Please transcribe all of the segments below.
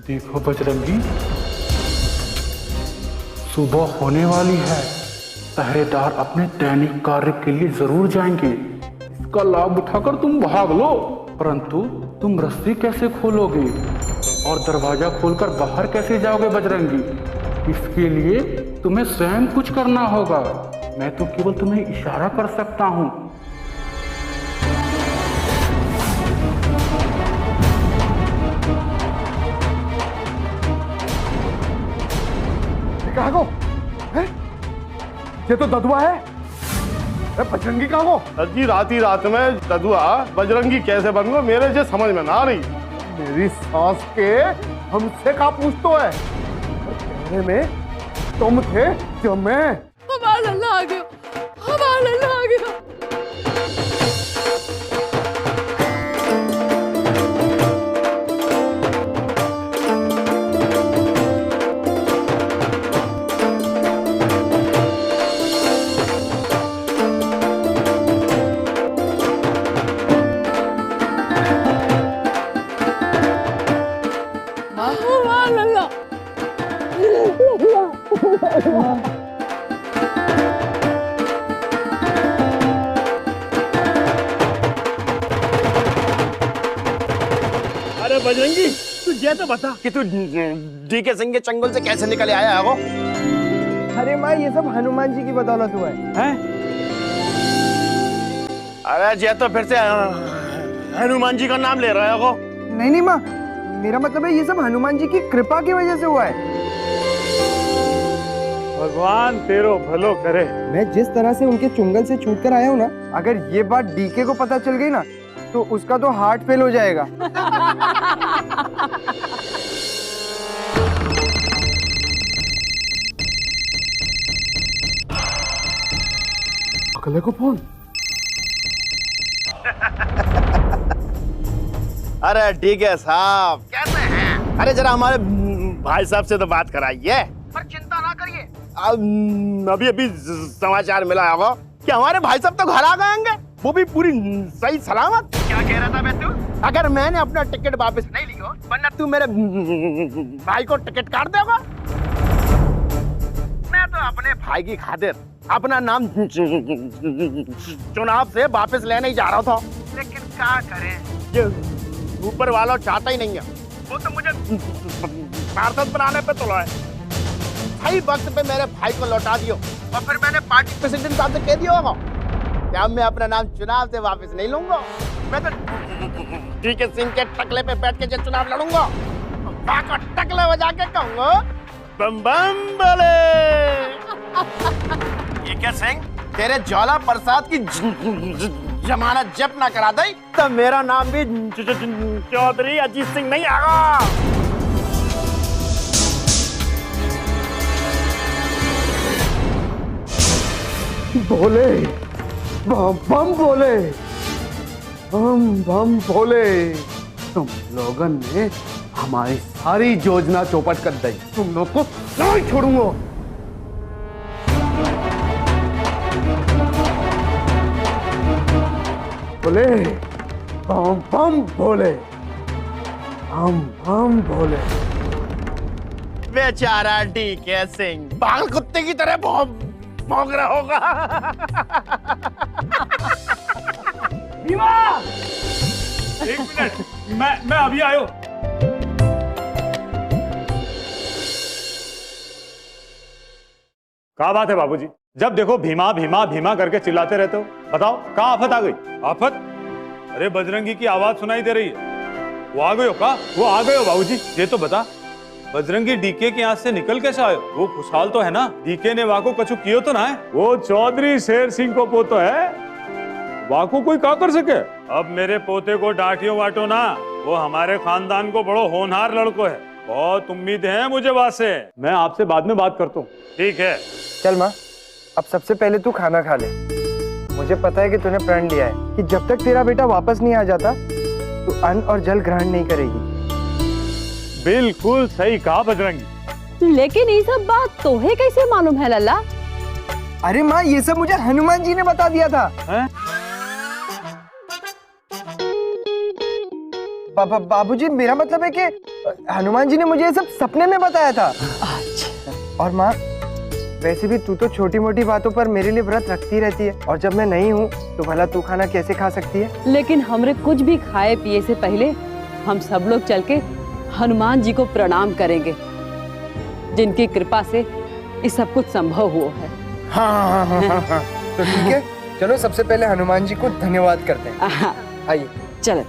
देखो बजरंगी, सुबह होने वाली है। पहरेदार अपने दैनिक कार्य के लिए जरूर जाएंगे। इसका लाभ उठाकर तुम भाग लो। परंतु तुम रस्सी कैसे खोलोगे और दरवाजा खोलकर बाहर कैसे जाओगे बजरंगी? इसके लिए तुम्हें स्वयं कुछ करना होगा। मैं तो केवल तुम्हें इशारा कर सकता हूँ। कहाँ को है? ये तो ददुआ है। अरे बजरंगी कहाँ को? जी रात ही रात में ददुआ बजरंगी कैसे बन गो मेरे से समझ में ना आ रही। मेरी सास के हमसे का पूछतो है? कहने में तुम थे जो मैं। हमारा लल्ला आ गया, हमारा लल्ला आ गया। हमारा लल्ला। अरे बजरंगी तू ये तो बता कि तू डीके सिंह के चंगुल से कैसे निकल आया है वो? अरे माँ ये सब हनुमान जी की बदौलत हुआ है। अरे ये तो फिर से हनुमान जी का नाम ले रहा है वो। नहीं नहीं माँ, मेरा मतलब है ये सब हनुमान जी की कृपा की वजह से हुआ है। भगवान तेरो भलो करे। मैं जिस तरह से उनके चुंगल से छूट कर आया हूँ ना, अगर ये बात डीके को पता चल गई ना तो उसका तो हार्ट फेल हो जाएगा। अगले को फोन। अरे डीके साहब कैसे हैं? अरे जरा हमारे भाई साहब से तो बात कराइए। पर चिंता ना करिए, अभी अभी समाचार मिला है वो कि हमारे भाई साहब तो घर आ गएंगे, वो भी पूरी सही सलामत। क्या कह रहा था मैं तू? अगर मैंने अपना टिकट वापस नहीं लिया वरना तू मेरे भाई को टिकट काट देगा। मैं तो अपने भाई की खातिर अपना नाम चुनाव से वापस लेने ही जा रहा था, लेकिन क्या करें, ये ऊपर वाला चाहता ही नहीं है। वो तो मुझे पार्षद बनाने पे तुला है। सही वक्त पे मेरे भाई को लौटा दियो और फिर मैंने पार्टी प्रेसिडेंट साहब से कह दिया होगा कि अब मैं अपना नाम चुनाव से वापस नहीं लूंगा। मैं तो डीके सिंह के टकले पे बैठ के जो चुनाव लड़ूंगा, टकले बजा के कहूंगा बम बम बोले। डीके सिंह तेरे ज्वाला प्रसाद की जमानत जब्त ना करा दे तो मेरा नाम भी चौधरी अजीत सिंह नहीं आगा। बोले बम बम बोले, बम बम बोले। तुम लोगन ने हमारी सारी योजना चौपट कर दी। तुम लोग को नहीं छोड़ूंगा। बोले बम बम बोले, बम बम बोले। बेचारा डीके सिंह पागल कुत्ते की तरह भौंक रहा होगा। एक मिनट, मैं अभी आयो। क्या बात है बाबूजी? जब देखो भीमा भीमा भीमा करके चिल्लाते रहते हो। बताओ कहाँ आफत आ गई? आफत? अरे बजरंगी की आवाज सुनाई दे रही है। वो आ गए हो का? वो आ गए हो बाबूजी? ये तो बता, बजरंगी डीके के यहाँ से निकल कैसे आयो? वो खुशहाल तो है ना? डीके ने वाको कछु कियो तो ना है? वो चौधरी शेर सिंह को पोतो है, वाको कोई क्या कर सके? अब मेरे पोते को डांटियो वाटो ना, वो हमारे खानदान को बड़ो होनहार लड़को है। बहुत उम्मीद है मुझे वहां से। मैं आपसे बाद में बात करता हूँ। ठीक है चल माँ, अब सबसे पहले तू खाना खा ले। मुझे पता है कि तूने प्रण लिया है कि जब तक तेरा बेटा वापस नहीं आ जाता तू अन्न और जल ग्रहण नहीं करेगी। बिल्कुल सही कहा बजरंगी। लेकिन ये सब बात तोहे कैसे मालूम है लल्ला? अरे माँ ये सब मुझे हनुमान जी ने बता दिया था। बाबूजी, मेरा मतलब है कि हनुमान जी ने मुझे ये सब सपने में बताया था। और माँ, वैसे भी तू तो छोटी मोटी बातों पर मेरे लिए व्रत रखती रहती है, और जब मैं नहीं हूँ तो भला तू खाना कैसे खा सकती है? लेकिन हमरे कुछ भी खाए पिए से पहले हम सब लोग चल के हनुमान जी को प्रणाम करेंगे, जिनकी कृपा से ये सब कुछ संभव हुआ है। हाँ। तो ठीक है, चलो सबसे पहले हनुमान जी को धन्यवाद करते हैं। आइए। चलो।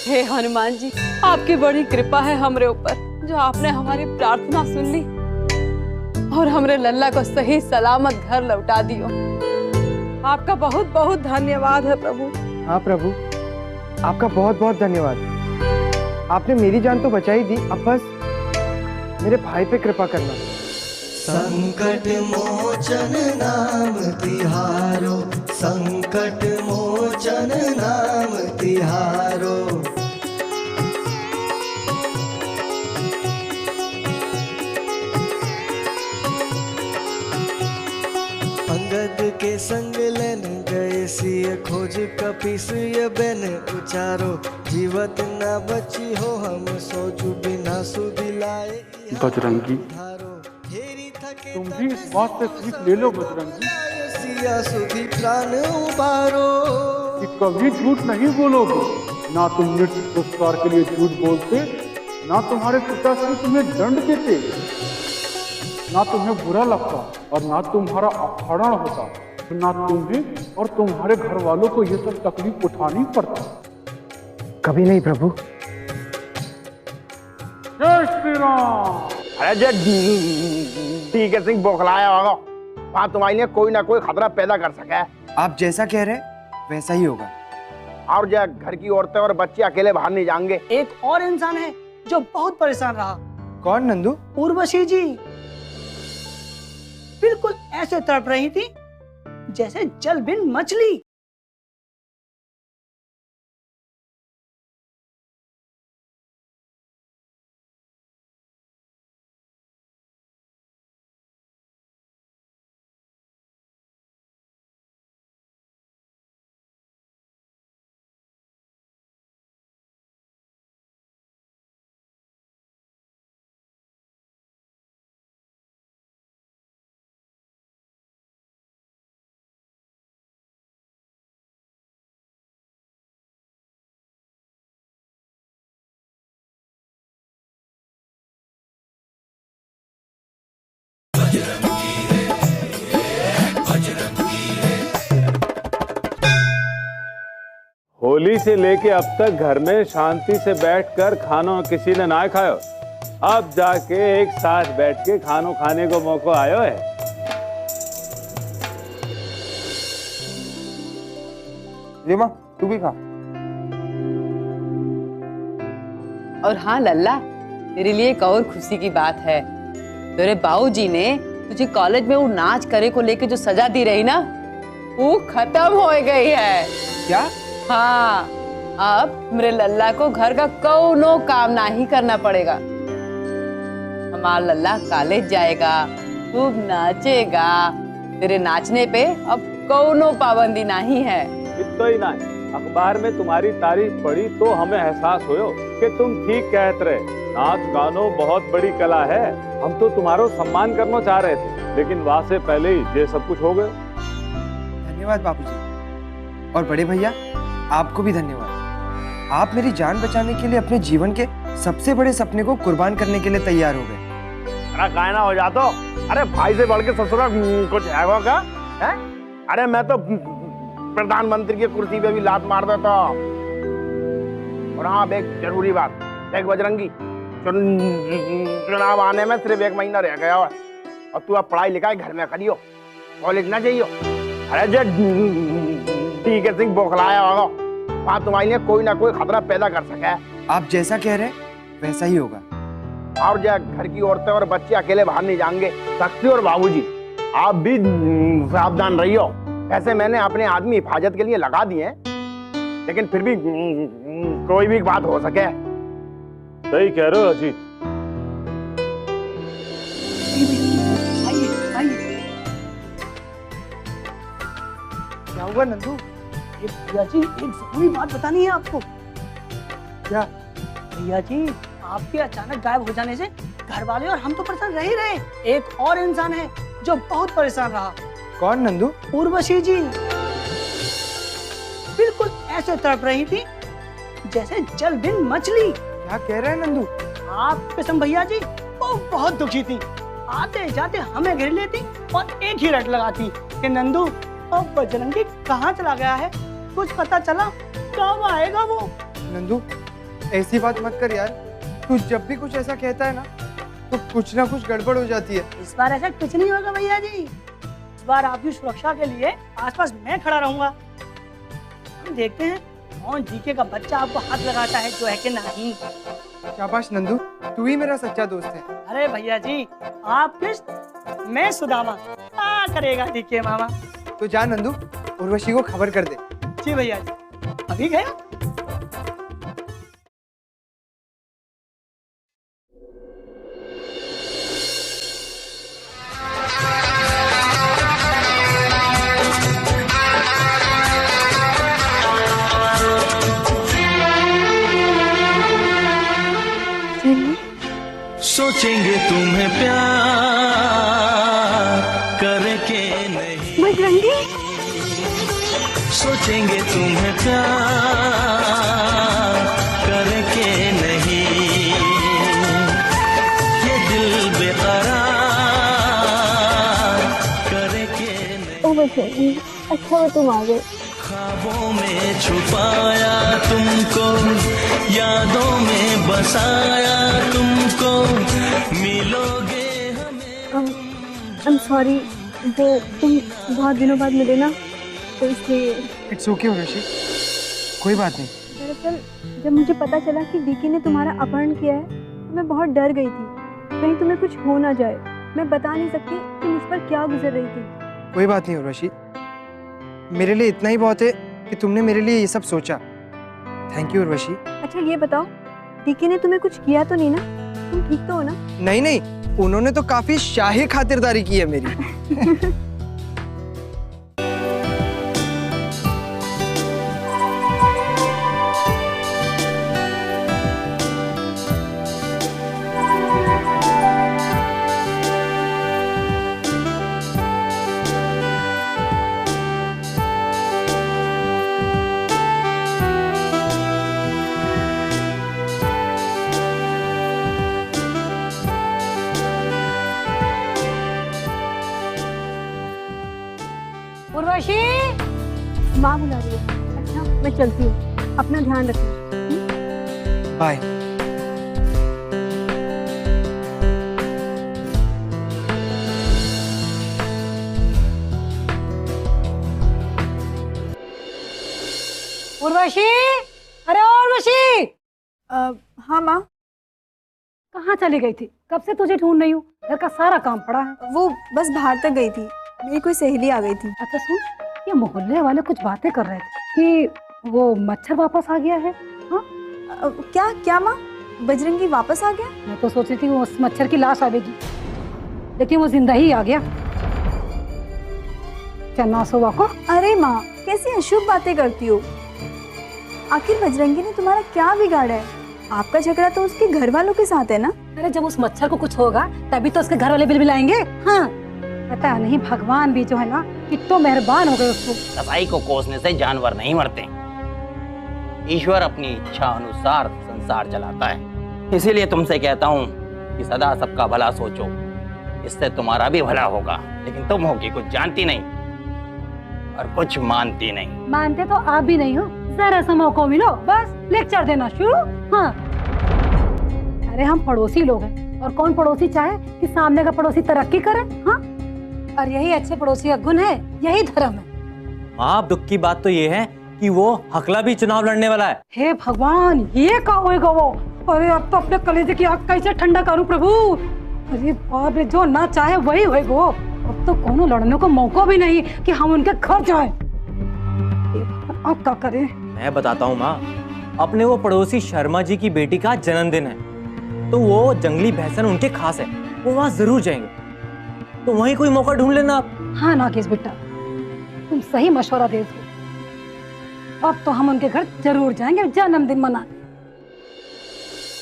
हे हनुमान जी, आपकी बड़ी कृपा है हमरे ऊपर, जो आपने हमारी प्रार्थना सुन ली और हमरे लल्ला को सही सलामत घर लौटा दियो। आपका बहुत बहुत धन्यवाद है प्रभु। हाँ प्रभु, आपका बहुत बहुत धन्यवाद। आपने मेरी जान तो बचाई दी, अब बस मेरे भाई पे कृपा करना। संकट मोचन नाम तिहारो, संकट मोचन नाम तिहारो। अंगद के संग लेन गए सिय खोज कपिस ये बेन उचारो। जीवत न बची हो हम सोचु बिना सुदिलाए। बजरंगी, तुम भी इस बात से सीख ले लो बजरंगी सिया सुधी प्राण उबारो। कि कभी झूठ नहीं बोलोगे। ना तुम मृत्यु पुरस्कार के लिए झूठ बोलते, ना तुम्हारे पिताश्री तुम्हें दंड देते, ना तुम्हें बुरा लगता और ना तुम्हारा अपहरण होता, ना तुम्हें और तुम्हारे घर वालों को ये सब तकलीफ उठानी पड़ता। कभी नहीं प्रभु। जय श्री राम। अरे जय ठीक है सिंह बौखलाया होगा, वहाँ तुम्हारे लिए कोई ना कोई खतरा पैदा कर सके। आप जैसा कह रहे वैसा ही होगा। और जो घर की औरतें और बच्चे अकेले बाहर नहीं जाएंगे। एक और इंसान है जो बहुत परेशान रहा। कौन नंदू? उर्वशी जी बिल्कुल ऐसे तड़प रही थी जैसे जल बिन मछली। होली से लेके अब तक घर में शांति से बैठकर खाना किसी ने ना खायो, अब जाके एक साथ बैठ के खानों खाने को मौका आयो है। ले माँ, तू भी खा। और हाँ लल्ला, तेरे लिए एक और खुशी की बात है। तेरे बाबूजी ने तुझे कॉलेज में वो नाच करे को लेके जो सजा दी रही ना, वो खत्म हो गई है। क्या? हाँ, अब मेरे लल्ला को घर का कोनो काम नहीं करना पड़ेगा। हमारा लल्ला कॉलेज जाएगा, खूब नाचेगा। तेरे नाचने पे अब कोनो पाबंदी नहीं है। इतना ही नहीं, अखबार में तुम्हारी तारीफ पढ़ी तो हमें एहसास हुयो कि तुम ठीक कहते रहे। नाच गानो बहुत बड़ी कला है। हम तो तुम्हारो सम्मान करना चाह रहे थे, लेकिन वहां से पहले ही ये सब कुछ हो गए। धन्यवाद बापूजी। और बड़े भैया, आपको भी धन्यवाद। आप मेरी जान बचाने के लिए अपने जीवन के सबसे बड़े सपने को कुर्बान करने के लिए तैयार हो गए। अरे गायना हो जा तो। अरे भाई से बढ़ के ससुरा कुछ है क्या है? अरे मैं तो प्रधानमंत्री की कुर्सी पे भी लात मार देता। और हाँ, एक जरूरी बात, देख बजरंगी, चुनाव आने में सिर्फ 1 महीना रह गया है और तू अब पढ़ाई लिखाई घर में करियो, कॉलेज ना जाइयो। अरे जो ठीक है सिंह बौखलाया होगा, वहाँ तुम्हारे लिए कोई ना कोई खतरा पैदा कर सके। आप जैसा कह रहे वैसा ही होगा। और जो घर की औरतें और बच्चे अकेले बाहर नहीं जाएंगे। शक्ति और बाबूजी, आप भी सावधान रहियो। ऐसे मैंने अपने आदमी हिफाजत के लिए लगा दिए, लेकिन फिर भी कोई भी बात हो सके। सही कह रहे हो अजीत। क्या हुआ नंदू? भैया जी, एक जरूरी बात बतानी है आपको। क्या? भैया जी, आपके अचानक गायब हो जाने से घर वाले और हम तो परेशान रह ही रहे। एक और इंसान है जो बहुत परेशान रहा। कौन नंदू? उर्वशी जी बिल्कुल ऐसे तड़प रही थी जैसे जल बिन मछली। क्या कह रहे हैं नंदू? आप कसम भैया जी, वो बहुत दुखी थी। आते जाते हमें घेर लेती और एक ही रट लगाती कि नंदू अब बजरंगी कहाँ चला गया है, कुछ पता चला, कब आएगा वो। नंदू ऐसी बात मत कर यार, तू जब भी कुछ ऐसा कहता है ना तो कुछ ना कुछ गड़बड़ हो जाती है। इस बार ऐसा कुछ नहीं होगा भैया जी। इस बार आपकी सुरक्षा के लिए आसपास मैं खड़ा रहूंगा। हम देखते हैं कौन जीके का बच्चा आपको हाथ लगाता है, जो है कि नहीं। शाबाश नंदू, तू ही मेरा सच्चा दोस्त है। अरे भैया जी, आप कृष्ण मैं सुदामा, क्या करेगा जीके मामा। तो जा नंदू, उर्वशी को खबर कर दे। जी भैया जी, अभी गया। सोचेंगे तुम्हें प्यार करके नहीं, बजरंगी, सोचेंगे तुम्हें प्यार करके नहीं, ये दिल बेकरार करके नहीं। ओ बजरंगी, अच्छा वो तुम आ गए। ख्वाबों में छुपाया तुमको, यादों में बसाया तुमको, मिलोगे हमें। I'm sorry, वो तुम बहुत दिनों बाद मिले ना, तो इसलिए। इट्स ओके उर्वशी, कोई बात नहीं। दरअसल जब मुझे पता चला कि डीके ने तुम्हारा अपहरण किया है तो मैं बहुत डर गई थी, कहीं तुम्हें कुछ हो ना जाए। मैं बता नहीं सकती कि मुझ पर क्या गुजर रही थी। कोई बात नहीं उर्वशी, मेरे लिए इतना ही बहुत है कि तुमने मेरे लिए ये सब सोचा। Thank you Urvashi. अच्छा ये बताओ, डीके ने तुम्हें कुछ किया तो नहीं ना? तुम ठीक तो हो ना? नहीं नहीं, उन्होंने तो काफी शाही खातिरदारी की है मेरी। उर्वशी, माँ बुला रही है। अच्छा मैं चलती हूँ, अपना ध्यान रखना। बाय। उर्वशी, अरे उर्वशी, हाँ माँ। कहाँ चली गई थी? कब से तुझे ढूंढ रही हूँ, घर का सारा काम पड़ा है। वो बस बाहर तक गई थी, मेरी कोई सहेली आ गई थी। अच्छा सुन, ये मोहल्ले वाले कुछ बातें कर रहे थे कि वो मच्छर वापस आ गया है। हाँ क्या क्या माँ, बजरंगी वापस आ गया? मैं तो सोच रही थी उस मच्छर की लाश आवेगी, लेकिन वो जिंदा ही आ गया। चन्ना सोवा को। अरे माँ, कैसी अशुभ बातें करती हो। आखिर बजरंगी ने तुम्हारा क्या बिगाड़ा है? आपका झगड़ा तो उसके घर वालों के साथ है ना? अरे जब उस मच्छर को कुछ होगा तभी तो उसके घर वाले बिल बिलाएंगे। हाँ पता नहीं, भगवान भी जो है ना कितना मेहरबान हो गए उसको। कसाई को कोसने से जानवर नहीं मरते, ईश्वर अपनी इच्छा अनुसार संसार चलाता है। इसीलिए तुमसे कहता हूँ कि सदा सबका भला सोचो, इससे तुम्हारा भी भला होगा। लेकिन तुम हो कि कुछ जानती नहीं और कुछ मानती नहीं। मानते तो आप भी नहीं हो, जरा सा मौका मिलो बस लेक्चर देना शुरू। हाँ अरे हम पड़ोसी लोग हैं, और कौन पड़ोसी चाहे कि सामने का पड़ोसी तरक्की करे। हाँ और यही अच्छे पड़ोसी का गुण है, यही धर्म है। आप दुख की बात तो ये है कि वो हकला भी चुनाव लड़ने वाला है। हे भगवान, ये क्या होएगा वो? अरे अब तो अपने कलेजे की आग कैसे ठंडा करूं प्रभु। अरे बाप रे, जो ना चाहे वही होएगा वो। अब तो कोनो लड़ने को मौका भी नहीं कि हम उनके घर जाएं। अब क्या करें? मैं बताता हूँ माँ, अपने वो पड़ोसी शर्मा जी की बेटी का जन्मदिन है, तो वो जंगली भैंसन उनके खास है, वो वहाँ जरूर जाएंगे। तो वहीं कोई मौका ढूंढ लेना आप। हाँ नागेश बेटा, तुम सही मशवरा दे दो। अब तो हम उनके घर जरूर जाएंगे जन्मदिन मनाने।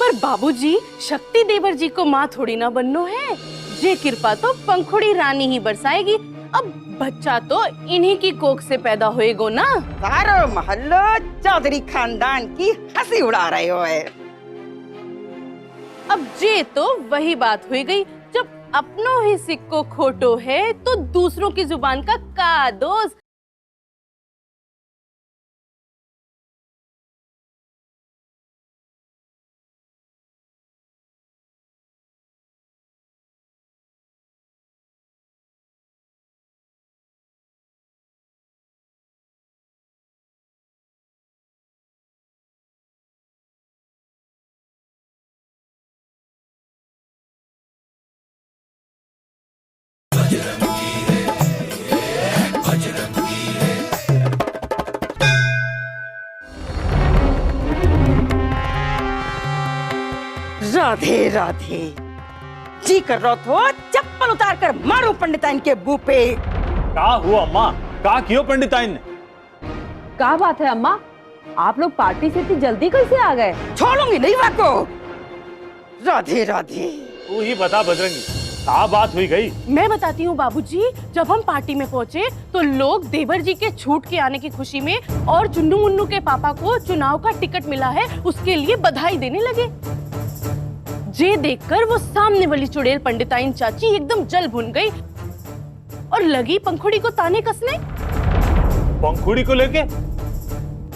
पर बाबूजी, शक्ति देवर जी को माँ थोड़ी ना बननो है। जे कृपा तो पंखुड़ी रानी ही बरसाएगी। अब बच्चा तो इन्हीं की कोख से पैदा होएगो ना। सारो मोहल्लो चौधरी खानदान की हंसी उड़ा रहे हो है। अब जे तो वही बात हुई गई, जब अपनों ही सिक्को खोटो है तो दूसरों की जुबान का दोष। राधे राधे। जी कर रहा तो चप्पल उतार कर मारो पंडिताइन के मुंह पे। का हुआ अम्मा? का क्यों पंडिताइन ने? क्या बात है अम्मा, आप लोग पार्टी से इतनी जल्दी कैसे आ गए? छोड़ूंगी नहीं बात को। राधे राधे। तू ही बता बजरंगी, क्या बात हुई गई? मैं बताती हूँ बाबूजी। जब हम पार्टी में पहुँचे तो लोग देवर जी के छूट के आने की खुशी में और चुन्नू मुन्नू के पापा को चुनाव का टिकट मिला है उसके लिए बधाई देने लगे। जे देखकर वो सामने वाली चुड़ैल पंडिताइन चाची एकदम जल भुन गई और लगी पंखुड़ी को ताने कसने। पंखुड़ी को लेके?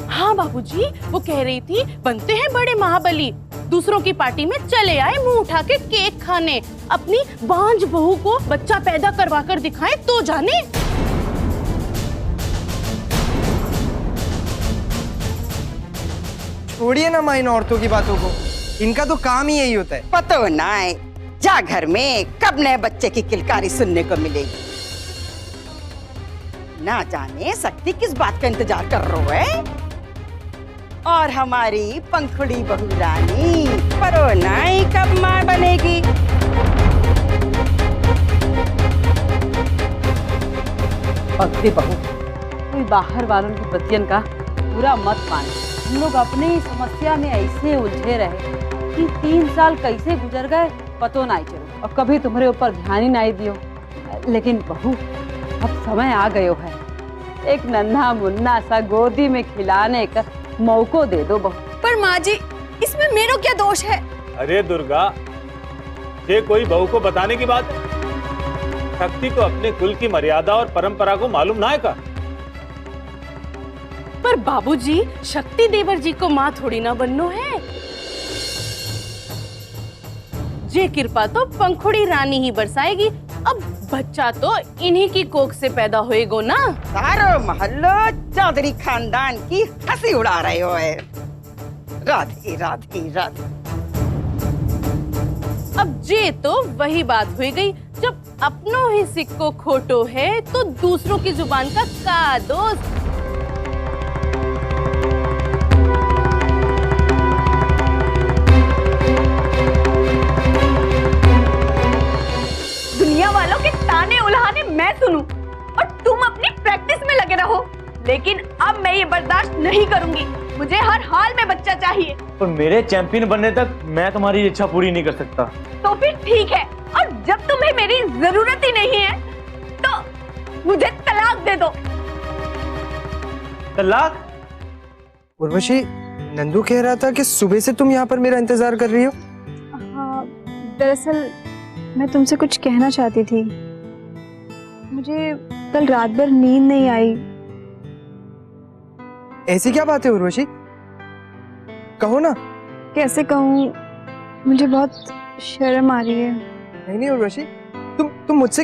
हाँ बाबूजी, वो कह रही थी बनते हैं बड़े महाबली, दूसरों की पार्टी में चले आए मुंह उठा के केक खाने, अपनी बांझ बहू को बच्चा पैदा करवा कर दिखाएं तो जाने। छोड़िए ना माँ इन औरतों की बातों को, इनका तो काम ही यही होता है। पतो ना है जा घर में कब नए बच्चे की किलकारी सुनने को मिलेगी। ना जाने शक्ति किस बात का इंतजार कर रहे है। और हमारी पंखुड़ी बहू रानी परो नाई कब मां बनेगी। भक्ति बहू, कोई बाहर वालों की बतियन का पूरा मत माने। हम लोग अपने ही समस्या में ऐसे उलझे रहे कि 3 साल कैसे गुजर गए पतो नहीं चलो, और कभी तुम्हारे ऊपर ध्यान ही नहीं दियो। लेकिन बहू, अब समय आ गयो है, एक नन्हा मुन्ना सा गोदी में खिलाने का मौको दे दो बहू। पर माँ जी, इसमें मेरा क्या दोष है? अरे दुर्गा, ये कोई बहू को बताने की बात है? शक्ति को अपने कुल की मर्यादा और परंपरा को मालूम ना है का? पर बाबूजी, शक्ति देवर जी को माँ थोड़ी ना बननो है। जे कृपा तो पंखुड़ी रानी ही बरसाएगी। अब बच्चा तो इन्हीं की कोख से पैदा होएगो ना। सारो मोहल्लो चौधरी खानदान की हंसी उड़ा रहे हो है। राधे राधे राधे। अब जे तो वही बात हुई गई, जब अपनों ही सिक्को खोटो है तो दूसरों की जुबान का दोष। दुनिया वालों के ताने उल्हाने मैं सुनूं और तुम अपनी प्रैक्टिस में लगे रहो, लेकिन अब मैं ये बर्दाश्त नहीं करूंगी। मुझे हर हाल में बच्चा चाहिए। पर मेरे चैंपियन बनने तक मैं तुम्हारी इच्छा पूरी नहीं कर सकता। तो फिर ठीक है, और जब तुम्हें मेरी जरूरत ही नहीं है तो मुझे तलाक दे दो। तलाक? उर्वशी, नंदू कह रहा था कि सुबह से तुम यहाँ पर मेरा इंतजार कर रही हो। हाँ, दरअसल मैं तुमसे कुछ कहना चाहती थी। मुझे कल रात भर नींद नहीं आई। ऐसी क्या बात है उर्वशी, कहो ना। कैसे कहूँ, मुझे बहुत शर्म आ रही है। नहीं उर्वशी, तुम मुझसे